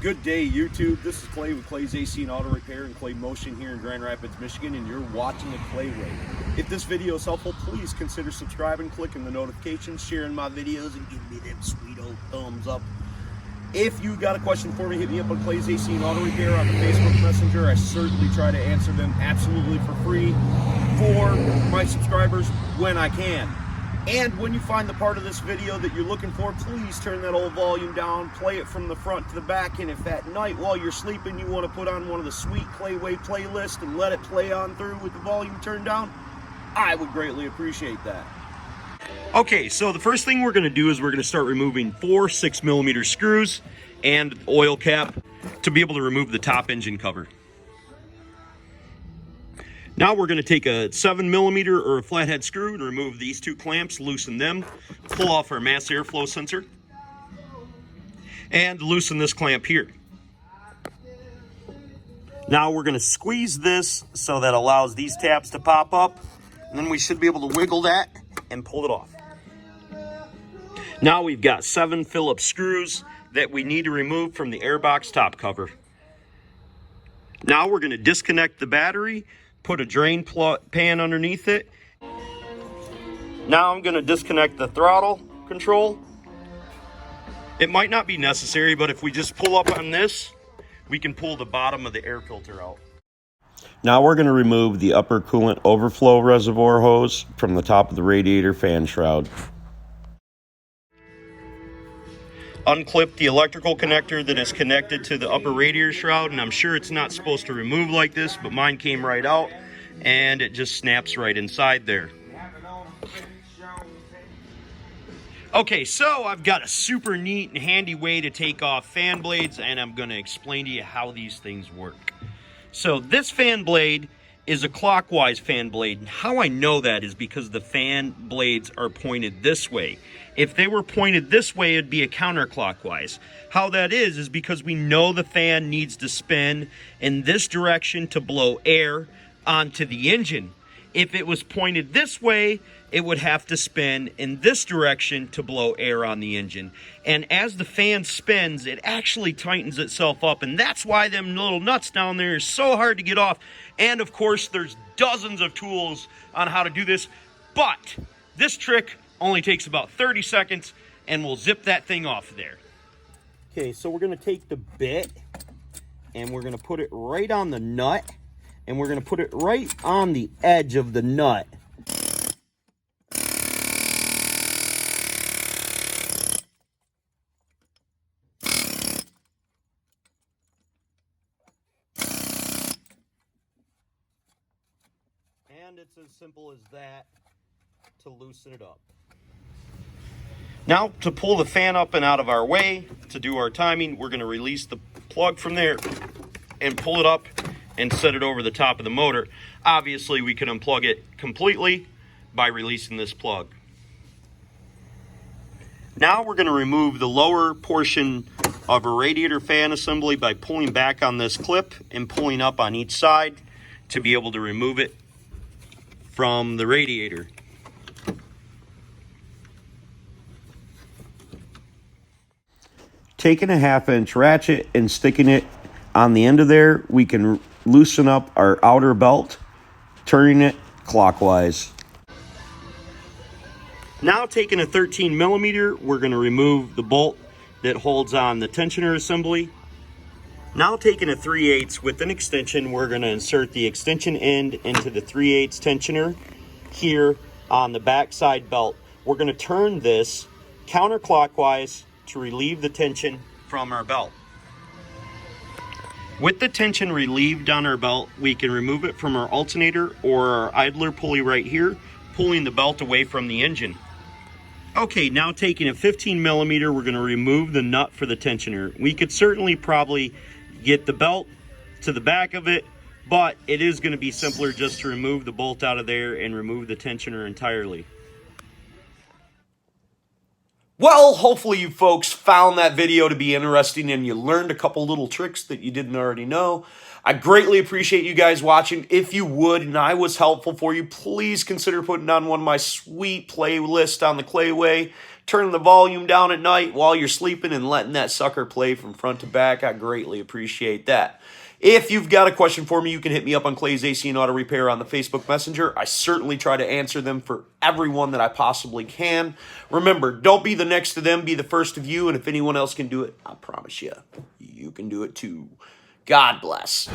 Good day, YouTube. This is Clay with Clay's AC and Auto Repair and Clay Motion here in Grand Rapids, Michigan, and you're watching the Clay Way. If this video is helpful, please consider subscribing, clicking the notifications, sharing my videos, and give me them sweet old thumbs up. If you got a question for me, hit me up on Clay's AC and Auto Repair on the Facebook Messenger. I certainly try to answer them absolutely for free for my subscribers when I can. And when you find the part of this video that you're looking for, please turn that old volume down, play it from the front to the back, and if at night while you're sleeping you want to put on one of the sweet Clayway playlists and let it play on through with the volume turned down, I would greatly appreciate that. Okay, so the first thing we're going to do is we're going to start removing 4 6mm screws and oil cap to be able to remove the top engine cover. Now we're going to take a 7mm or a flathead screw and remove these 2 clamps, loosen them, pull off our mass airflow sensor, and loosen this clamp here. Now we're going to squeeze this so that allows these tabs to pop up, and then we should be able to wiggle that and pull it off. Now we've got 7 Phillips screws that we need to remove from the airbox top cover. Now we're going to disconnect the battery, put a drain pan underneath it. Now I'm going to disconnect the throttle control. It might not be necessary, but if we just pull up on this, we can pull the bottom of the air filter out. Now we're going to remove the upper coolant overflow reservoir hose from the top of the radiator fan shroud. Unclip the electrical connector that is connected to the upper radiator shroud, and I'm sure it's not supposed to remove like this, but mine came right out and it just snaps right inside there. Okay, so I've got a super neat and handy way to take off fan blades, and I'm going to explain to you how these things work. So this fan blade is a clockwise fan blade, and how I know that is because the fan blades are pointed this way. If they were pointed this way, it'd be a counterclockwise. How that is because we know the fan needs to spin in this direction to blow air onto the engine. If it was pointed this way, it would have to spin in this direction to blow air on the engine. And as the fan spins, it actually tightens itself up, and that's why them little nuts down there is so hard to get off. And of course, there's dozens of tools on how to do this, but this trick only takes about 30 seconds and we'll zip that thing off there. Okay, so we're going to take the bit and we're going to put it right on the nut, and we're going to put it right on the edge of the nut. And it's as simple as that to loosen it up. Now, to pull the fan up and out of our way, to do our timing, we're going to release the plug from there and pull it up and set it over the top of the motor. Obviously, we can unplug it completely by releasing this plug. Now we're going to remove the lower portion of a radiator fan assembly by pulling back on this clip and pulling up on each side to be able to remove it from the radiator. Taking a 1/2-inch ratchet and sticking it on the end of there, we can loosen up our outer belt, turning it clockwise. Now taking a 13mm, we're going to remove the bolt that holds on the tensioner assembly. Now taking a 3/8 with an extension, we're going to insert the extension end into the 3/8 tensioner here on the backside belt. We're going to turn this counterclockwise to relieve the tension from our belt. With the tension relieved on our belt, we can remove it from our alternator or our idler pulley right here, pulling the belt away from the engine. Okay, now taking a 15mm, we're going to remove the nut for the tensioner. We could certainly probably get the belt to the back of it, but it is going to be simpler just to remove the bolt out of there and remove the tensioner entirely. Well, hopefully you folks found that video to be interesting and you learned a couple little tricks that you didn't already know. I greatly appreciate you guys watching. If you would, and I was helpful for you, please consider putting on one of my sweet playlists on the Clayway. Turning the volume down at night while you're sleeping and letting that sucker play from front to back. I greatly appreciate that. If you've got a question for me, you can hit me up on Clay's AC and Auto Repair on the Facebook Messenger. I certainly try to answer them for everyone that I possibly can. Remember, don't be the next to them, be the first of you. And if anyone else can do it, I promise you, you can do it too. God bless.